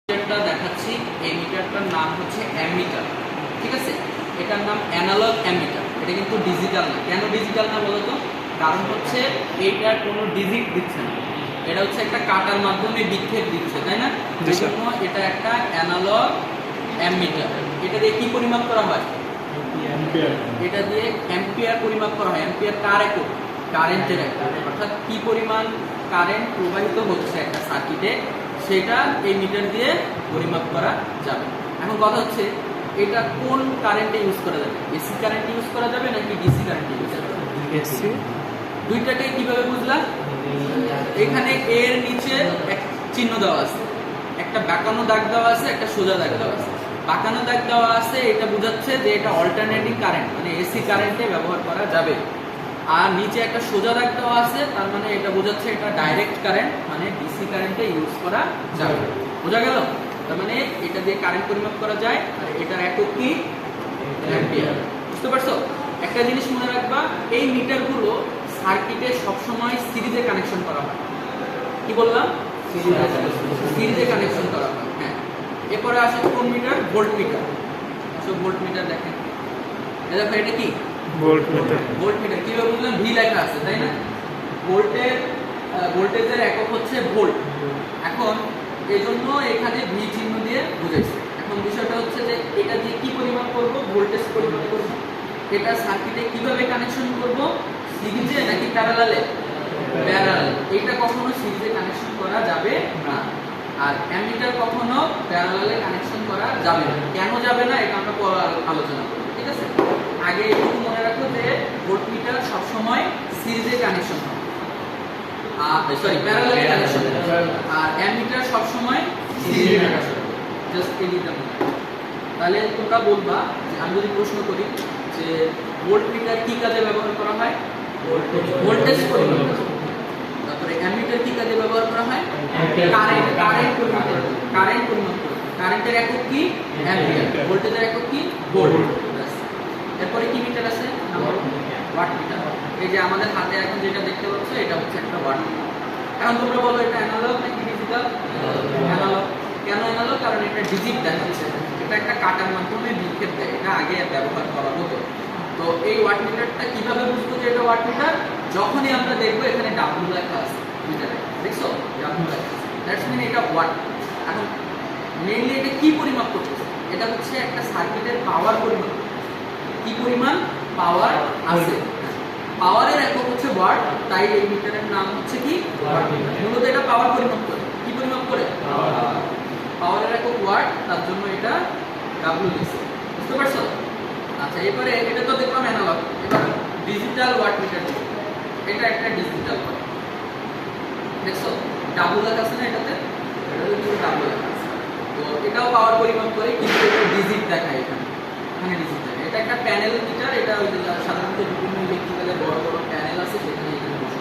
মিটারটা দেখাচ্ছি। এই মিটারটার নাম হচ্ছে অ্যামিটার, ঠিক আছে। এটার নাম অ্যানালগ অ্যামিটার। এটা কিন্তু ডিজিটাল না। কেন ডিজিটাল না বলো তো? কারণ হচ্ছে এইটার কোনো ডিজিট দিচ্ছে না, এটা হচ্ছে একটা কাটার মাধ্যমে বিক্ষেপ দিচ্ছে, তাই না? এই জন্য এটা একটা অ্যানালগ অ্যামিটার। এটা দিয়ে কি পরিমাপ করা হয়? এটা দিয়ে অ্যাম্পিয়ার পরিমাপ করা হয়। অ্যাম্পিয়ার কার একক? কারেন্টের একক। অর্থাৎ কি পরিমাণ কারেন্ট প্রবাহিত হচ্ছে একটা সার্কিটে সেটা এই মিটার দিয়ে পরিমাপ করা যাবে। এখন কথা হচ্ছে এটা কোন কারেন্টে ইউজ করা যাবে? এসি কারেন্টে ইউজ করা যাবে নাকি ডিসি কারেন্টে ইউজ করা যাবে? এসি। দুইটাকে কিভাবে বুঝলা? এখানে এর নিচে এক চিহ্ন দেওয়া আছে, একটা বাঁকানো দাগ দেওয়া আছে, একটা সোজা দাগ দেওয়া আছে। বাঁকানো দাগ দেওয়া আছে, এটা বোঝাচ্ছে যে এটা অল্টারনেটিং কারেন্ট, মানে এসি কারেন্টে ব্যবহার করা যাবে। আর নিচে একটা সোজা দাগ দেওয়া আছে, তার মানে এটা বোঝাচ্ছে এটা ডাইরেক্ট কারেন্ট, মানে ডিসি কারেন্টে ইউজ করা যাবে। বোঝা গেল? তার মানে এটা দিয়ে কারেন্ট পরিমাপ করা যায়। আর এটার একক কি? অ্যাম্পিয়ার। বুঝতে পারছো? একটা জিনিস মনে রাখবা, এই মিটারগুলো সার্কিটে সবসময় সিরিজে কানেকশন করা হয়। কি বললাম? সিরিজে কানেকশন করা হয়। হ্যাঁ। এরপরে আসে কোন মিটার? Volt metre. সব ভোল্ট মিটার দেখেন। দেখো এটা কি? Volt metre. ভোল্ট মিটার কিভাবে বুঝলাম? ভি লেখা আছে, তাই না? ভোল্টেজের একক হচ্ছে ভোল্ট। এখন এজন্য এখানে ভি চিহ্ন দিয়ে বুঝাইছে। এখন বিষয়টা হচ্ছে যে এটা দিয়ে কি পরিমাপ করব? ভোল্টেজ পরিমাপ করব। এটা সার্কিটে কিভাবে কানেকশন করব? সিরিজে নাকি প্যারালালে? প্যারালাল। এটা কখনো সিরিজে কানেকশন করা যাবে না। আর অ্যামিটার কখনো প্যারালালে কানেকশন করা যাবে না। কেন যাবে না এটা আমরা পরে আলোচনা করব, ঠিক আছে? আগে একটু মনে রাখো যে ভোল্টমিটার সব সময় সিরিজে কানেকশন হয়, প্যারালালে কানেকশন হয়। আর অ্যামিটার সব সময় সিরিজে কানেকশন হয়। জাস্ট এই দিকটা মনে রাখো। তাহলে তোমরা বলবা যে আমি যদি প্রশ্ন করি যে ভোল্টমিটার কি কাজে ব্যবহার করা হয়? ভোল্টেজ পরিমাপ করতে। তারপরে অ্যামিটার কি কাজে ব্যবহার করা হয়? কারেন্ট পরিমাপ করতে। কারেন্টের একক কি? অ্যাম্পিয়ার। ভোল্টেজের একক কি? ভোল্ট। এরপরে কি মিটার আছে? Watt meter. এই যে আমাদের হাতে এখন যেটা দেখতে পাচ্ছ এটা হচ্ছে একটা ওয়াট মিটার। এখন তোমরা বলো এটা অ্যানালগ নাকি ডিজিটাল? অ্যানালগ। কেন অ্যানালগ? কারণ এটা ডিজিট দেখাচ্ছে, এটা একটা কাটার মাধ্যমে বিক্ষেপ দেয়। এটা আগে ব্যবহার করা হতো। তো এই ওয়াট মিটারটা কিভাবে বুঝবো যে এটা ওয়াট মিটার? যখনই আমরা দেখবো এখানে ডাব্লিউ লেখা আছে মিটারে, দেখছো? ডাব্লিউ লেখা আছে, দ্যাটস মিন এটা ওয়াট। এখন মেইনলি এটা কি পরিমাপ করতেছে? এটা হচ্ছে একটা সার্কিটের পাওয়ার পরিমাপ। কি পরিমাণ পাওয়ার আছে? পাওয়ারের একক হচ্ছে ওয়াট, তাই এই মিটারের নাম হচ্ছে কি? Watt meter. মূলত এটা পাওয়ার পরিমাপ করে। কি পরিমাপ করে? পাওয়ারের একক ওয়াট, তার জন্য এটা ডাব্লিউ লিখছে। বুঝতে পারছো? আচ্ছা, এবারে এটা তো দেখলাম অ্যানালগ। এবার ডিজিটাল ওয়াট মিটার দেখো। এটা একটা ডিজিটাল ওয়াট। দেখছো ডাব্লিউ লেখা আছে না এটাতে? এটাতে কিন্তু ডাব্লিউ লেখা আছে। তো এটাও পাওয়ার পরিমাপ করে, কিন্তু এটা ডিজিট দেখায়। এখানে ডিজিট দেখায়। এটা একটা প্যানেল মিটার। এটা ওই সাধারণত বিভিন্ন ইলেকট্রিক্যালের বড় বড় প্যানেল আছে, সেখানে এখানে বসে।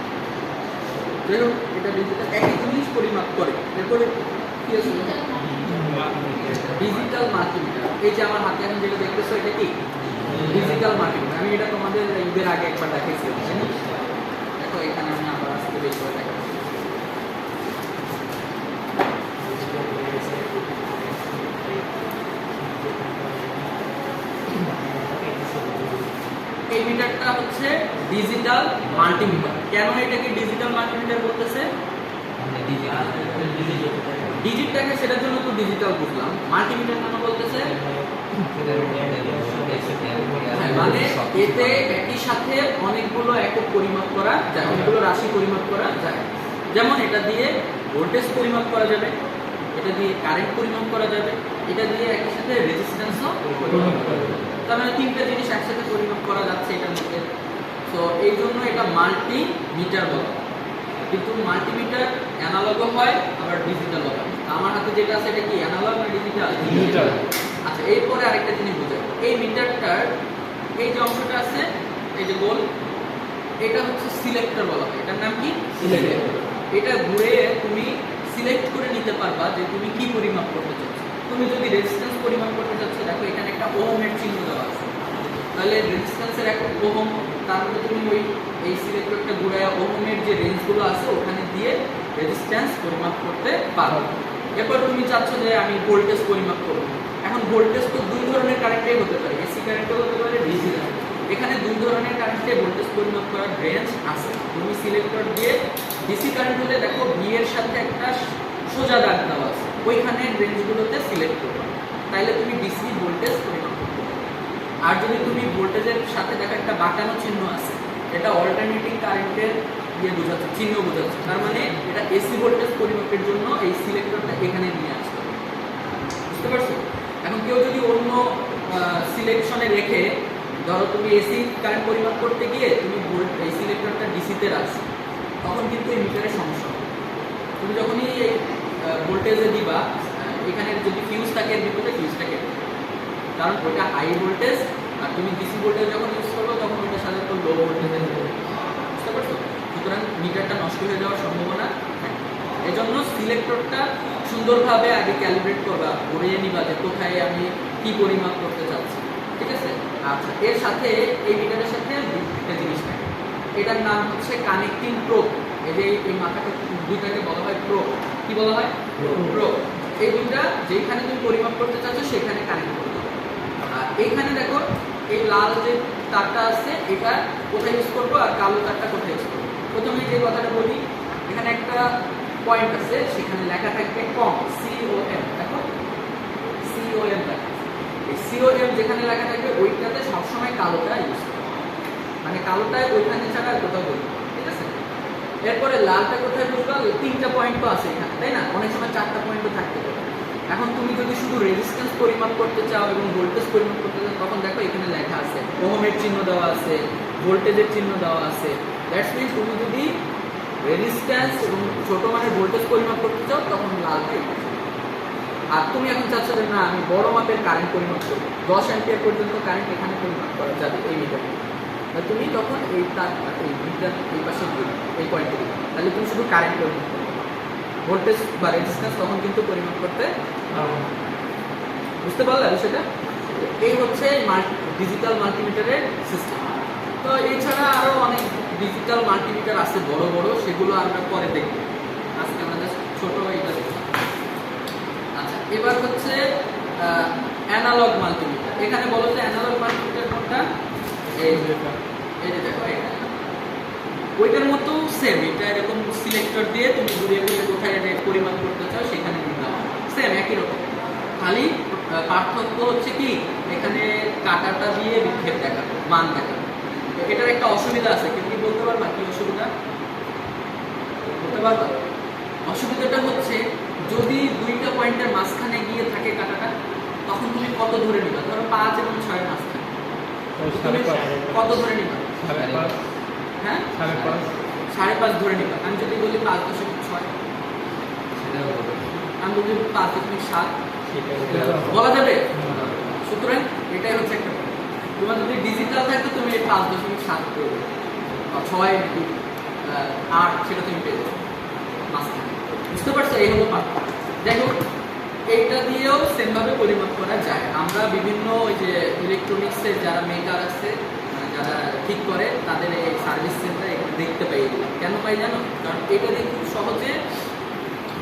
যাই হোক, এটা ডিজিটাল একই জিনিস পরিমাপ করে। এরপরে কি আছে? Digital multimeter. এই যে আমার হাতে এখন যেটা দেখতেছো এটা কি? Digital multimeter. আমি এটা তোমাদের ঈদের আগে একবার দেখাইছিলাম, তাই না? দেখো এখানে আমি আবার আজকে বের করে দেখাচ্ছি। এই মিটারটা হচ্ছে ডিজিটাল মাল্টিমিটার। কেন এটাকে ডিজিটাল মাল্টিমিটার বলতেছে? ডিজিটটাকে সেটার জন্য তো ডিজিটাল বুঝলাম। মাল্টিমিটার কেন বলতেছে? মানে এতে একই সাথে অনেকগুলো একক পরিমাপ করা যায়, অনেকগুলো রাশি পরিমাপ করা যায়। যেমন এটা দিয়ে ভোল্টেজ পরিমাপ করা যাবে, এটা দিয়ে কারেন্ট পরিমাপ করা যাবে, এটা দিয়ে একই সাথে রেজিস্ট্যান্সও পরিমাপ করা যাবে। তার মানে তিনটা জিনিস একসাথে পরিমাপ করা যাচ্ছে এটার মধ্যে। তো এই জন্য এটা মাল্টিমিটার বলা। কিন্তু মাল্টিমিটার অ্যানালগও হয়, আবার ডিজিটালও হয়। আমার হাতে যেটা আছে এটা কি অ্যানালগ না ডিজিটাল? ডিজিটাল। আচ্ছা, এরপরে আরেকটা জিনিস বোঝাই। এই মিটারটার এই যে অংশটা আছে, এই যে গোল, এটা হচ্ছে সিলেক্টর বলা হয়। এটার নাম কি? সিলেক্টর। এটা ঘুরে তুমি সিলেক্ট করে নিতে পারবা যে তুমি কি পরিমাপ করতে চাচ্ছ। তুমি যদি রেজিস্ট্যান্স পরিমাপ করতে চাচ্ছ, দেখো এখানে একটা ওহমের চিহ্ন দেওয়া আছে, তাহলে রেজিস্ট্যান্সের একটা ওহম, তারপরে তুমি ওই এই সিলেক্টরটা ঘুরে ওহমের যে রেঞ্জগুলো আছে ওখানে দিয়ে রেজিস্ট্যান্স পরিমাপ করতে পারো। এরপর তুমি চাচ্ছ যে আমি ভোল্টেজ পরিমাপ করব। এখন ভোল্টেজ তো দুই ধরনের কারেন্টেই হতে পারে, এসি কারেন্টও হতে পারে, ডিসি কারেন্ট। এখানে দুই ধরনের কারেন্টে ভোল্টেজ পরিমাপ করার রেঞ্জ আছে। তুমি সিলেক্টর দিয়ে ডিসি কারেন্ট হলে দেখো ভি এর সাথে একটা সোজা দাগ দেওয়া আছে, ওইখানে রেঞ্জগুলোতে সিলেক্ট করবে, তাইলে তুমি ডিসি ভোল্টেজ পরিমাপ করতে পারবে। আর যদি তুমি ভোল্টেজের সাথে দেখো একটা বাঁকানো চিহ্ন আছে, এটা অল্টারনেটিং কারেন্টের বোঝাচ্ছে, চিহ্ন বোঝাচ্ছে, তার মানে এটা এসি ভোল্টেজ পরিমাপের জন্য এই সিলেক্টরটা এখানে নিয়ে আসতে হবে। বুঝতে পারছো? এখন কেউ যদি অন্য সিলেকশনে রেখে, ধরো তুমি এসি কারেন্ট পরিমাপ করতে গিয়ে তুমি এই সিলেক্টরটা ডিসিতে রাখছো, তখন কিন্তু এই মিটারের সমস্যা হবে। তুমি যখনই এই ভোল্টেজে দিবা, এখানে যদি ফিউজ থাকে এর ভিতরে ফিউজটা কেটে, কারণ ওইটা হাই ভোল্টেজ, আর তুমি ডিসি ভোল্টেজ যখন ইউজ করবে তখন ওইটা সাধারণত লো ভোল্টেজে হবে। বুঝতে পারছো? সুতরাং মিটারটা নষ্ট হয়ে যাওয়ার সম্ভাবনা থাকে। এই জন্য সিলেক্টরটা সুন্দরভাবে আগে ক্যালিব্রেট করবা, ঘুরিয়ে নিবা যে কোথায় আমি কি পরিমাপ করতে চাচ্ছি। ঠিক আছে? আচ্ছা, এর সাথে এই মিটারের সাথে একটা জিনিস থাকে, এটার নাম হচ্ছে কানেক্টিং প্রোব। এই যে এই মাথাটা দুইটাকে বলা হয় প্রোব। কি বলা হয়? প্রোব। এই দুইটা যেখানে তুমি পরিমাপ করতে চাচ্ছ সেখানে কানেক্ট করতে হবে। আর এইখানে দেখো এই লাল যে তারটা আছে, এটা কোথায় ইউজ করবো আর কালো তারটা কোথায় ইউজ করবো। প্রথমে যে কথাটা বলি, এখানে একটা পয়েন্ট আছে, সেখানে লেখা থাকবে কম, COM। দেখো COM লেখা, এই COM যেখানে লেখা থাকবে ওইটাতে সবসময় কালোটা ইউজ করবে, মানে কালোটায় ওইখানে ছাড়া কোথাও বলবো। ঠিক আছে? এরপরে লালটা কোথায় বুঝবা? তিনটা পয়েন্টও আছে এখানে, তাই না? অনেক সময় চারটা পয়েন্টও থাকতে পারে। এখন তুমি যদি শুধু রেজিস্ট্যান্স পরিমাপ করতে চাও এবং ভোল্টেজ পরিমাপ করতে চাও, তখন দেখো এখানে লেখা আছে, ওহমের চিহ্ন দেওয়া আছে, ভোল্টেজের চিহ্ন দেওয়া আছে। দ্যাটস মিন তুমি যদি রেজিস্ট্যান্স এবং ছোট মানের ভোল্টেজ পরিমাপ করতে চাও তখন লালটা। আর তুমি এখন চাচ্ছ যে না, আমি বড় মাপের কারেন্ট পরিমাপ করবো, 10 অ্যাম্পিয়ার পর্যন্ত কারেন্ট এখানে পরিমাপ করা যাবে এই মিটারে, তুমি তখন এই তার এই মিটার এই পাশে দিবে, এই পয়েন্টে দিবে, তাহলে তুমি শুধু কারেন্ট পরিমাপ করবে, ভোল্টেজ বা রেজিস্ট্যান্স তখন কিন্তু পরিমাপ করতে। বুঝতে পারলে সেটা? এই হচ্ছে ডিজিটাল মাল্টিমিটারের সিস্টেম। তো এছাড়া আরো অনেক ডিজিটাল মাল্টিমিটার আছে বড় বড়, সেগুলো আমরা পরে দেখব। আজকে আমরা জাস্ট ছোট এটা দেখলাম। আচ্ছা, এবার হচ্ছে অ্যানালগ মাল্টিমিটার। এখানে বলো যে অ্যানালগ মাল্টিমিটার কোনটা? এই যে দেখো, এটা ওইটার মতো সেম, এটা এরকম সিলেক্টর দিয়ে তুমি ঘুরিয়ে ঘুরিয়ে কোথায় পরিমাপ করতে চাও সেখানে নিতে হবে, সেম একই রকম। খালি পার্থক্য হচ্ছে কি, এখানে কাটাটা দিয়ে বিক্ষেপ দেখাবে, মান দেখাবে। এটার একটা অসুবিধা আছে, কিন্তু কি বলতে পারবা কি অসুবিধা? বলতে পারবা? অসুবিধাটা হচ্ছে যদি দুইটা পয়েন্টের মাঝখানে গিয়ে থাকে কাটাটা, তখন তুমি কত ধরে নিবা? ধরো 5 এবং 6 এর মাঝখানে কত ধরে নিবা? হ্যাঁ, 5.5 ধরে নিবা। আমি যদি বলি 5.6, আমি যদি 5.7 বলা যাবে? সুতরাং এটাই হচ্ছে একটা, তোমার যদি ডিজিটাল থাকতো তুমি এই 5.7 করবে, 6, 8 সেটা তুমি পেয়ে যাবে মাঝখানে। বুঝতে পারছো? এই হলো পার্থক্য। দেখো, এইটা দিয়েও সেমভাবে পরিমাপ করা যায়। আমরা বিভিন্ন ওই যে ইলেকট্রনিক্সের যারা মেকার আছে, যারা ঠিক করে, তাদের এই সার্ভিস সেন্টার এখানে দেখতে পাই। কেন পাই জানো? কারণ এটা দিয়ে খুব সহজে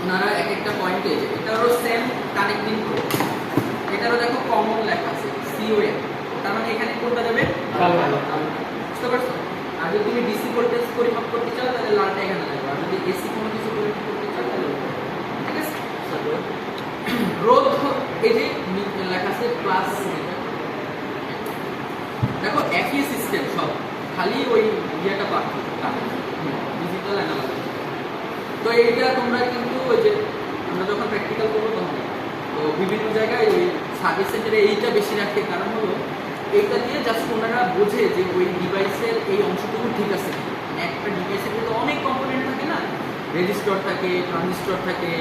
ওনারা এক একটা পয়েন্টে, এটারও সেম কানেক্টিং করে, এটারও দেখো কমন লেখা আছে COM, তার মানে এখানে কোনটা যাবে? বুঝতে পারছো? আর যদি তুমি ডিসি ভোল্টেজ পরিমাপ করতে চাও তাহলে লালটা এখানে লাগবে, আর যদি এসি কোনো কিছু পরিমাপ করতে চাও তাহলে, ঠিক আছে? রোধ এই যে লেখা আছে প্লাস, দেখো একই সিস্টেম সব, খালি ওই ইয়েটা পার্থক্য, ডিজিটাল অ্যানালগ। তো এইটা তোমরা কিন্তু ওই যে আমরা যখন প্র্যাকটিক্যাল করবো তখন, তো বিভিন্ন জায়গায় ওই সার্ভিস সেন্টারে এইটা বেশি রাখে, কারণ হলো এইটা দিয়ে জাস্ট ওনারা বোঝে যে ওই ডিভাইসের এই অংশটুকু ঠিক আছে। একটা ডিভাইসের কিন্তু অনেক কম্পোনেন্ট থাকে না, রেজিস্টর থাকে, ট্রানজিস্টর থাকে,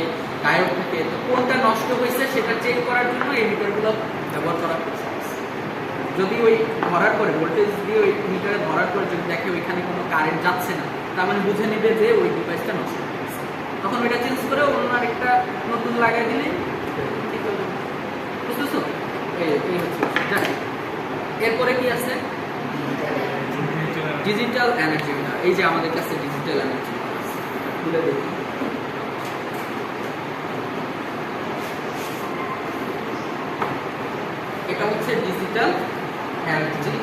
ডায়োড থাকে, তো কোনটা নষ্ট হয়েছে সেটা চেক করার জন্য এই মিটারগুলো ব্যবহার করা হচ্ছে। যদি ওই ধরার পরে ভোল্টেজ দিয়ে ওই মিটারে ধরার পরে যদি দেখে ওইখানে কোনো কারেন্ট যাচ্ছে না, তার মানে বুঝে নেবে যে ওই ডিভাইসটা নষ্ট হয়ে গেছে, তখন ওইটা চেঞ্জ করে অন্য আরেকটা নতুন লাগাই দিলে ঠিক হয়ে যাবে। বুঝতেছো? এই হচ্ছে। এরপরে কি আছে? Digital energy meter. এই যে আমাদের কাছে ডিজিটাল এনার্জি মিটার আছে, খুলে দেখি। এটা হচ্ছে ডিজিটাল এনার্জি।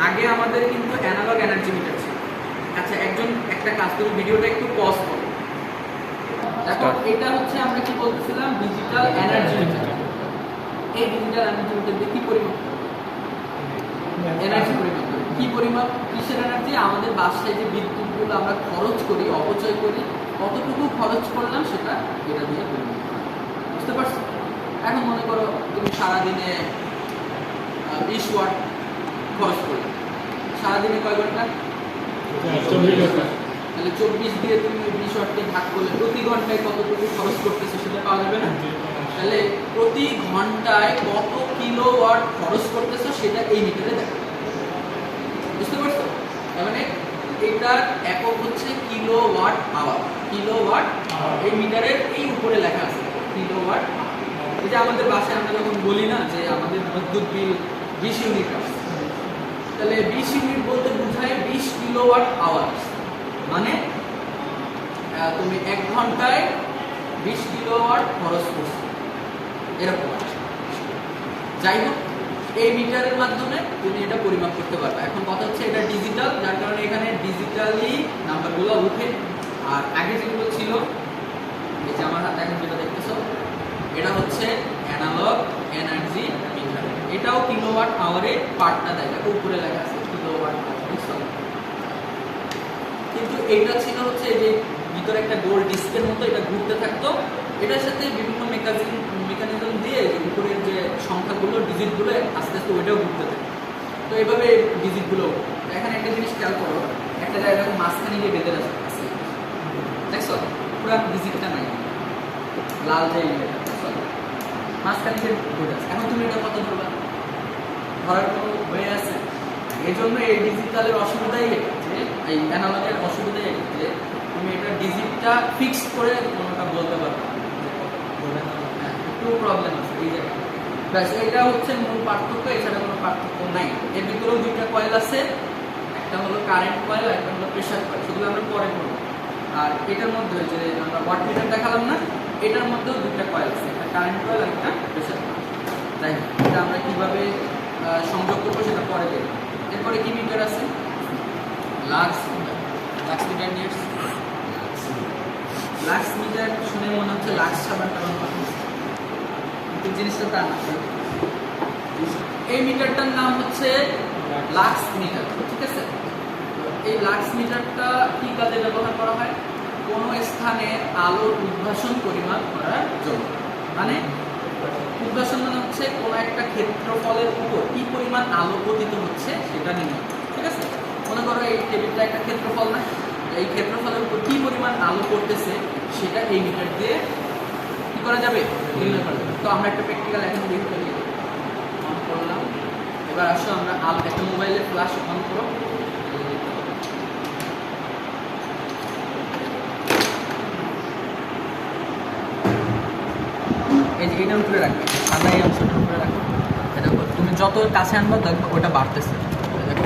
আগে আমাদের কিন্তু অ্যানালগ এনার্জি মিটার ছিল। আচ্ছা একটা কাজ করে ভিডিওটা একটু পজ করো। দেখো এটা হচ্ছে আমরা কি বলতেছিলাম ডিজিটাল এনার্জি মিটার। এই ডিজিটাল এনার্জি মিটার দিয়ে কি পরিমাপ এনার্জি পরিমাপ করে কি পরিমাপ কিসের এনার্জি? আমাদের বাসায় যে বিদ্যুৎগুলো আমরা খরচ করি অপচয় করি কতটুকু খরচ করলাম সেটা এটা দিয়ে পরিমাপ করা। বুঝতে পারছো? এখন মনে করো তুমি সারাদিনে 20 ওয়াট খরচ করলে, সারাদিনে কয় ঘন্টা? 24 ঘন্টা। তাহলে 24 দিয়ে তুমি 20 ওয়াটকে ভাগ করলে প্রতি ঘন্টায় কতটুকু খরচ করতেছো সেটা পাওয়া যাবে না? তাহলে প্রতি ঘন্টায় কত কিলোওয়াট খরচ করতেছো সেটা এই মিটারে দেখো। বুঝতে পারছো? তার মানে এটার একক হচ্ছে কিলোওয়াট আওয়ার। কিলোওয়াট এই মিটারের এই উপরে লেখা আছে কিলোওয়াট। এই যে আমাদের বাসায় আমরা যখন বলি না যে আমাদের বিদ্যুৎ বিল 20 ইউনিট আসছে, তাহলে 20 ইউনিট বলতে বোঝায় 20 কিলোওয়াট আওয়ার। মানে তুমি 1 ঘন্টায় 20 কিলোওয়াট খরচ করছো এরকম। যাই হোক এই মিটারের মাধ্যমে তুমি এটা পরিমাপ করতে পারবে। এখন কথা হচ্ছে এটা ডিজিটাল, যার কারণে এখানে ডিজিটালি নাম্বারগুলো উঠে। আর আগে যেগুলো ছিল এই যে আমার হাতে এখন যেটা দেখতেছো এটা হচ্ছে অ্যানালগ এনার্জি মিটার। এটাও কিলোওয়াট আওয়ারে পার্টটা দেয়, দেখো উপরে লেখা আছে কিলোওয়াট আওয়ার। কিন্তু এইটা ছিল হচ্ছে যে ভিতরে একটা গোল ডিস্কের মতো এটা ঘুরতে থাকতো। এটার সাথে বিভিন্ন মেকানিজম দিয়ে উপরের যে সংখ্যাগুলো ডিজিটগুলো আস্তে আস্তে ওইটাও ঘুরতে থাকে। তো এইভাবে ডিজিটগুলো এখানে একটা জিনিস খেয়াল করো, একটা জায়গায় এরকম মাঝখানে গিয়ে বেঁধে আছে, দেখছো পুরো ডিজিটটা নাই, লাল যে মাঝখানে গিয়ে বেঁধে আছে। এখন তুমি এটা কত ধরবা? ধরার কোনো হয়ে আছে? এই জন্য এই ডিজিটালের অসুবিধাই এটা যে এই অ্যানালগের অসুবিধাই এটা যে তুমি এটা ডিজিটটা ফিক্স করে কোনোটা বলতে পারবে না, একটু প্রবলেম আছে এই জায়গায়। ব্যাস এটা হচ্ছে মূল পার্থক্য, এছাড়া কোনো পার্থক্য নাই। এর ভিতরেও দুইটা কয়েল আছে, একটা হলো কারেন্ট কয়েল আর একটা হলো প্রেশার কয়েল, সেগুলো আমরা পরে করবো। আর এটার মধ্যে যে আমরা ওয়াট মিটার দেখালাম না, এটার মধ্যেও দুইটা কয়েল আছে, একটা কারেন্ট কয়েল আর একটা প্রেশার কয়েল। তাই এটা আমরা কীভাবে সংযোগ করবো সেটা পরে দেখবো। এরপরে কি মিটার আছে? Lux meter. লাক্স মিটার নিয়ে লাক্স মিটার শুনে মনে হচ্ছে লাক্স সাবান টাবান কথা, কিন্তু জিনিসটা তা না। এই মিটারটার নাম হচ্ছে লাক্স মিটার, ঠিক আছে? এই লাক্স মিটারটা কি কাজে ব্যবহার করা হয়? কোনো স্থানে আলোর উদ্ভাসন পরিমাপ করার জন্য। মানে উদ্ভাসন মানে হচ্ছে কোনো একটা ক্ষেত্রফলের উপর কি পরিমাণ আলো পতিত হচ্ছে সেটা নির্ণয়, ঠিক আছে? মনে করো এই টেবিলটা একটা ক্ষেত্রফল না, এই ক্ষেত্রফলের উপর কি পরিমাণ আলো পড়তেছে সেটা এই মিটার দিয়ে কি করা যাবে? নির্ণয় করা যাবে। তো আমরা একটা প্র্যাকটিক্যাল এখন দেখতে পারি, অন করলাম। এবার আসো আমরা আলো একটা মোবাইলের ফ্ল্যাশ অন করো। এই যে এটার উপরে রাখবে, সাদা এই অংশটার উপরে রাখো। এটা তুমি যত কাছে আনবা দেখো ওটা বাড়তেছে। দেখো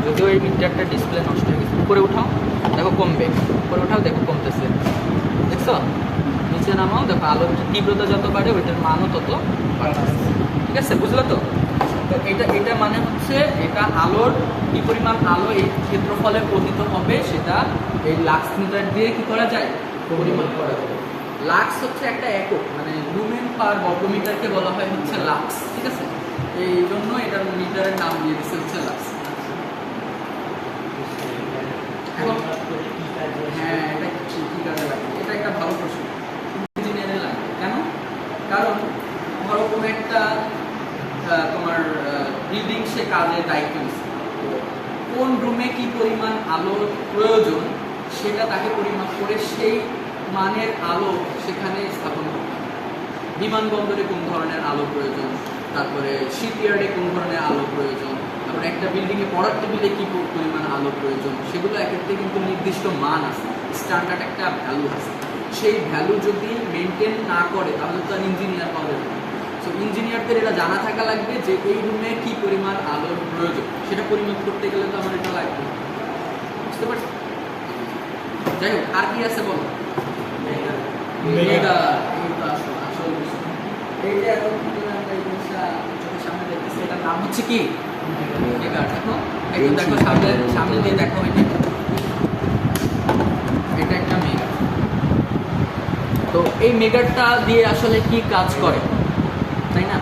যদিও এই মিটারটা ডিসপ্লে নষ্ট হয়ে গেছে, উপরে উঠাও দেখো কমবে, উপরে উঠাও দেখো কমতেছে, দেখছো? নিচে নামাও দেখো আলোর তীব্রতা যত বাড়ে ওইটার মানও তত বাড়তেছে, ঠিক আছে? বুঝলো তো? তো এটা মানে হচ্ছে এটা আলোর কি পরিমাণ আলো এই ক্ষেত্রফলে পতিত হবে সেটা এই লাক্স মিটার দিয়ে কি করা যায়? পরিমাপ করা যায়। লাক্স হচ্ছে একটা একক, মানে লুমেন পার বর্গমিটারকে বলা হয় হচ্ছে লাক্স, ঠিক আছে? এই জন্য এটার মিটারের নাম দিয়ে দিচ্ছে হচ্ছে লাক্স। এখন হ্যাঁ, এটা কি কাজে লাগে? এটা একটা ভালো প্রশ্ন, ইঞ্জিনিয়ারে লাগে। কেন? কারণ ধরো কোনো একটা তোমার বিল্ডিং সে কাজের দায়িত্ব নিচ্ছে, কোন রুমে কি পরিমাণ আলোর প্রয়োজন সেটা তাকে পরিমাপ করে সেই মানের আলো সেখানে স্থাপন করতে হবে। বিমানবন্দরে কোন ধরনের আলো প্রয়োজন, তারপরে শিপইয়ার্ডে কোন ধরনের আলো প্রয়োজন, তারপরে একটা বিল্ডিংয়ে পড়ার টেবিলে কী পরিমাণ আলো প্রয়োজন, সেগুলো এক্ষেত্রে কিন্তু নির্দিষ্ট মান আছে, স্ট্যান্ডার্ড একটা ভ্যালু আছে। সেই ভ্যালু যদি মেনটেন না করে তাহলে তো আর ইঞ্জিনিয়ার পাবে না। সো ইঞ্জিনিয়ারদের এটা জানা থাকা লাগবে যে এই রুমে কী পরিমাণ আলোর প্রয়োজন, সেটা পরিমাপ করতে গেলে তো আমার এটা লাগবে। বুঝতে পারছি? যাই হোক, আর কি আছে বলো? আসো যে এতক্ষণ ধরে আমরা এই জিনিসটা চোখের সামনে দেখতেছি, এটার নাম হচ্ছে কি মেগার। দেখো একটু দেখো সামনে সামনে দিয়ে দেখো, এটা একটা মেগার। তো এই মেগারটা দিয়ে আসলে কি কাজ করে, তাই না?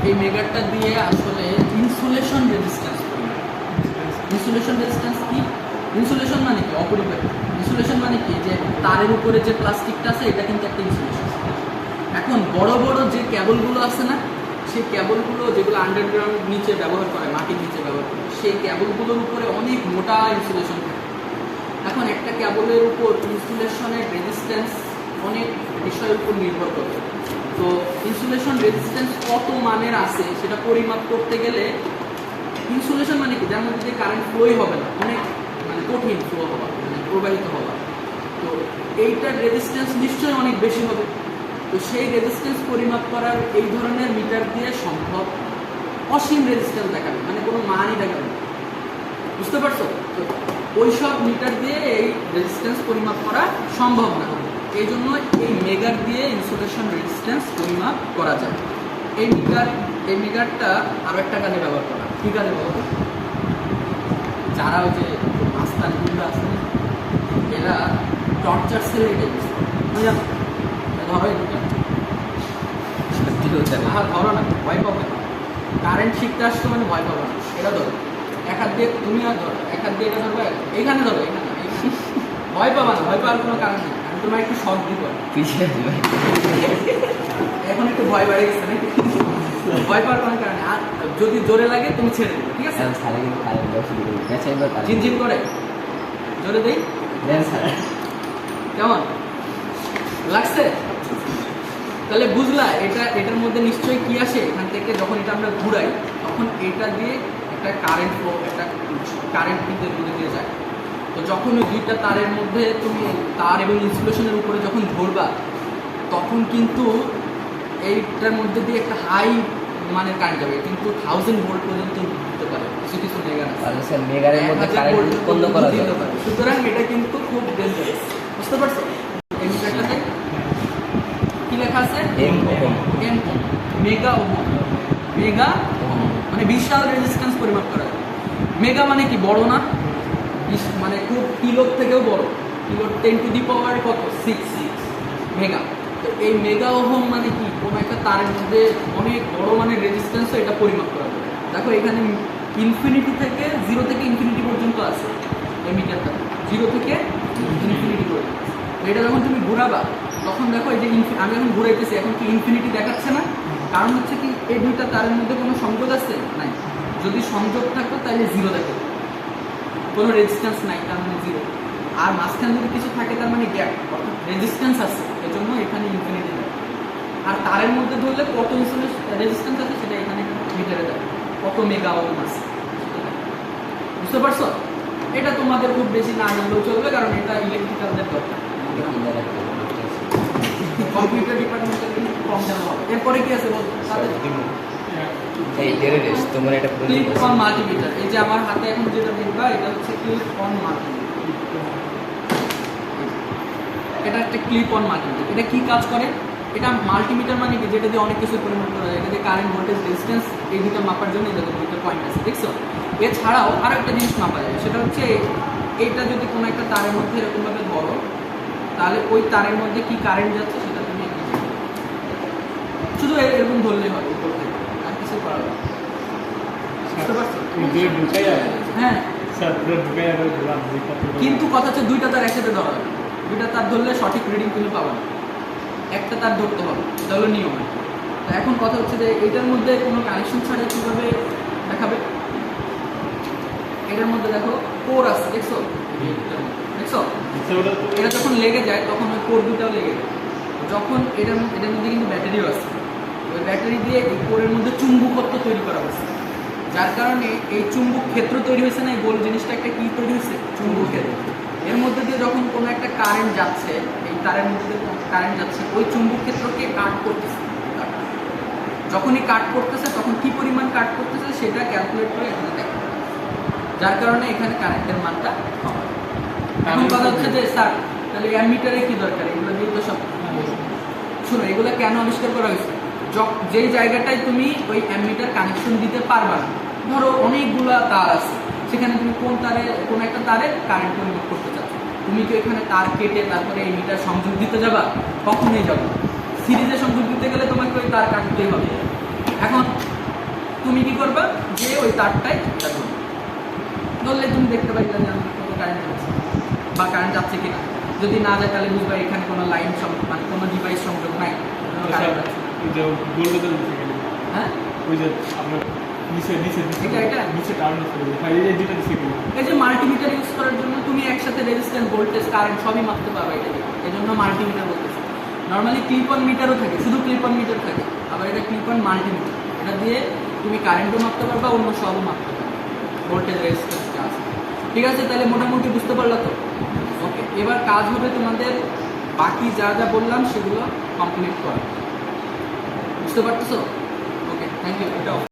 এই মেগারটা দিয়ে আসলে ইনসুলেশন রেজিস্ট্যান্স। ইনসুলেশন রেজিস্ট্যান্স কি? ইনসুলেশন মানে কি? অপরিবাহী। ইনসুলেশন মানে কি? যে তারের উপরে যে প্লাস্টিকটা আছে এটা কিন্তু একটা ইনসুলেশন। এখন বড় বড় যে ক্যাবলগুলো আছে না, সেই ক্যাবলগুলো যেগুলো আন্ডারগ্রাউন্ড নিচে ব্যবহার করে, মাটির নিচে ব্যবহার করে, সেই ক্যাবলগুলোর উপরে অনেক মোটা ইনসুলেশন থাকে। এখন একটা ক্যাবলের উপর ইনসুলেশনের রেজিস্ট্যান্স অনেক বিষয়ের উপর নির্ভর করে। তো ইনসুলেশন রেজিস্ট্যান্স কত মানের আছে সেটা পরিমাপ করতে গেলে, ইনসুলেশন মানে কি? যার মধ্যে যে কারেন্ট ফ্লোই হবে না, অনেক মানে কঠিন ফ্লো হওয়া, মানে প্রবাহিত হওয়া। তো এইটার রেজিস্ট্যান্স নিশ্চয়ই অনেক বেশি হবে। তো সেই রেজিস্ট্যান্স পরিমাপ করার এই ধরনের মিটার দিয়ে সম্ভব। অসীম রেজিস্ট্যান্স দেখাবে, মানে কোনো মানই দেখাবে না, বুঝতে পারছো? তো ওই সব মিটার দিয়ে এই রেজিস্ট্যান্স পরিমাপ করা সম্ভব না। এই জন্য এই মেগার দিয়ে ইনসুলেশন রেজিস্ট্যান্স পরিমাপ করা যায়। এই মেগারটা আরও একটা কাজে ব্যবহার করা। কী কাজে ব্যবহার করা? যারা ওই যে মাস্তানগুলো আছে, এরা টর্চার সেলে এটা ইউজ করে। ধরো ধরো না, ভয় পাবে না। কারেন্ট শিখতে আসছো মানে ভয় পাবে না। এটা ধরো, এক হাত দিয়ে তুমি আর ধরো, এক হাত দিয়ে এটা ধরবো, এইখানে ধরো, এখানে ভয় পাবা না। ভয় পাওয়ার কোনো কারণ নেই। আমি তোমার একটু শখ দিব, এখন একটু ভয় বেড়ে গেছে নাকি? ভয় পাওয়ার কোনো কারণ নেই। আর যদি জোরে লাগে তুমি ছেড়ে দেবে, ঠিক আছে? ঝিনঝিন করে জোরে দেই, কেমন লাগছে? তাহলে বুঝলা এটার মধ্যে নিশ্চয়ই কি আসে এখান থেকে। যখন এটা আমরা ঘুরাই তখন এটা দিয়ে একটা কারেন্ট ফ্লো, একটা কারেন্ট কিন্তু দিয়ে যায়। তো যখন ওই দুইটা তারের মধ্যে তুমি তার এবং ইনসুলেশনের উপরে যখন ধরবা, তখন কিন্তু এইটার মধ্যে দিয়ে একটা হাই মানের কারেন্ট যাবে, কিন্তু 1000 ভোল্ট পর্যন্ত দিতে পারে কিছু কিছু মেগারের মধ্যে কারেন্ট উৎপন্ন করা যায়। সুতরাং এটা কিন্তু খুব ডেঞ্জারাস, বুঝতে পারছো? এই মিটারটাতে কি লেখা আছে? M ohm. Mega ohm. Mega মানে বিশাল রেজিস্ট্যান্স পরিমাপ করা যায়। মেগা মানে কি? বড় না, মানে খুব কিলোর থেকেও বড়। কিলোর 10 টু দি পাওয়ার কত? 6 মেগা। তো এই মেগা ওহম মানে কি? কোনো একটা তারের মধ্যে অনেক বড় মানের রেজিস্ট্যান্সও এটা পরিমাপ করা যায়। দেখো এখানে ইনফিনিটি থেকে 0 থেকে ইনফিনিটি পর্যন্ত আছে এই মিটারটা, 0 থেকে ইনফিনিটি পর্যন্ত। এটা যখন তুমি ঘোরাবা তখন দেখো এই যে আমি এখন ঘুরাইতেছি, এখন কি ইনফিনিটি দেখাচ্ছে না? কারণ হচ্ছে কি, এই দুইটা তারের মধ্যে কোনো সংযোগ আছে নাই। যদি সংযোগ থাকতো তাহলে 0 দেখো, কোনো রেজিস্ট্যান্স নাই, তার মানে 0। আর মাঝখানে যদি কিছু থাকে তার মানে গ্যাপ, অর্থাৎ রেজিস্ট্যান্স আছে, এজন্য এখানে ইনফিনিটি দেয়। আর তারের মধ্যে ধরলে কত রেজিস্ট্যান্স আছে সেটা এখানে মিটারে দেয়, কত মেগা ওহম আছে, বুঝতে পারছো? এটা তোমাদের খুব বেশি না জানলেও চলবে, কারণ এটা ইলেকট্রিক্যালদের দরকার, কম্পিউটার ডিপার্টমেন্টের কম জানা হবে। এরপরে কি আছে বল? তোমার এটা ক্লিপ অন মাল্টিমিটার। এই যে আমার হাতে এখন যেটা দেখবা, এটা হচ্ছে ক্লিপ অন মাল্টিমিটার। এটা একটা ক্লিপ অন মাল্টিমিটার। এটা কি কাজ করে? এটা মাল্টিমিটার মানে কি? যেটা দিয়ে অনেক কিছু পরিমাপ করা যায়। এটা দিয়ে কারেন্ট, ভোল্টেজ, রেজিস্ট্যান্স এই দুটো মাপার জন্য এদের দুটো পয়েন্ট আছে, দেখছো? এছাড়াও আরো একটা জিনিস মাপা যায়, সেটা হচ্ছে এইটা যদি কোনো একটা তারের মধ্যে এরকমভাবে ধরো, তাহলে ওই তারের মধ্যে কি কারেন্ট যাচ্ছে সেটা তুমি শুধু এরকম ধরলেই হয়, উপর থেকে আর কিছু করা যায়। বুঝতে পারছো? হ্যাঁ, কিন্তু কথা হচ্ছে দুইটা তার একসাথে ধরা হবে। দুইটা তার ধরলে সঠিক রিডিং তুমি পাবে না, একটা তার ধরতে হবে, এটা হলো নিয়ম। তো এখন কথা হচ্ছে যে এটার মধ্যে কোনো কানেকশন ছাড়া কীভাবে দেখাবে? এটার মধ্যে দেখো কোর আছে, দেখছো? এটা যখন লেগে যায় তখন ওই কোর দুটাও লেগে যায়। যখন এটার মধ্যে কিন্তু ব্যাটারিও আছে, ওই ব্যাটারি দিয়ে এই কোরের মধ্যে চুম্বকত্ব তৈরি করা হয়েছে, যার কারণে এই চুম্বক ক্ষেত্র তৈরি হয়েছে না, এই গোল জিনিসটা একটা কি তৈরি হয়েছে? চুম্বক ক্ষেত্র। এর মধ্যে দিয়ে যখন কোনো একটা কারেন্ট যাচ্ছে, এই তারের মধ্যে দিয়ে কারেন্ট যাচ্ছে, ওই চুম্বক ক্ষেত্রকে কাট করতেছে। যখনই কাট করতেছে তখন কি পরিমাণ কাট করতেছে সেটা ক্যালকুলেট করে এখানে দেখা, যার কারণে এখানে কারেন্টের মানটা কম। এখন কথা হচ্ছে যে স্যার তাহলে অ্যামিটারে কি দরকার? এগুলো দিয়ে তো সব শোনো, এগুলো কেন আবিষ্কার করা হয়েছে? যেই জায়গাটায় তুমি ওই অ্যামিটার কানেকশন দিতে পারবা না, ধরো অনেকগুলা তার আছে, সেখানে তুমি কোন একটা তারে কারেন্ট পরিমাপ করতে চাচ্ছ, তুমি কি এখানে তার কেটে তারপরে এই মিটার সংযোগ দিতে যাবা? কখনোই যাবো। সিরিজে সংযোগ দিতে গেলে তোমাকে ওই তার কাটতেই হবে। এখন তুমি কি করবা, যে ওই তারটাই দেখো, ধরলে তুমি দেখতে পাইলে যে আমার কত কারেন্ট যাচ্ছে বা কারেন্ট যাচ্ছে কিনা। যদি না যায় তাহলে বুঝবা এখানে কোনো লাইন মানে কোনো ডিভাইস সংযোগ নাই, কারেন্ট যাচ্ছে না। ওই যে গোল্ডের নিচে গেলে হ্যাঁ, ওই যে আপনার নিচে এটা নিচে টার্ন আছে ভাই, এই যেটা দিছে গেলে এই যে মাল্টিমিটার ইউজ করার জন্য তুমি একসাথে রেজিস্ট্যান্স, ভোল্টেজ, কারেন্ট সবই মাপতে পারবে এটা দিয়ে। এই জন্য মাল্টিমিটার বলতেছে। নর্মালি ক্লিপ অন মিটারও থাকে, শুধু ক্লিপ অন মিটার থাকে, আবার এটা ক্লিপ অন মাল্টিমিটার। এটা দিয়ে তুমি কারেন্টও মাপতে পারবা, অন্য সবও মাপতে পারবে, ভোল্টেজ, রেজিস্ট্যান্স যা আছে। ঠিক আছে, তাহলে মোটামুটি বুঝতে পারলো তো? ওকে, এবার কাজ হবে তোমাদের বাকি যা যা বললাম সেগুলো কমপ্লিট করা। বুঝতে পারতেছো? ওকে, থ্যাংক ইউ।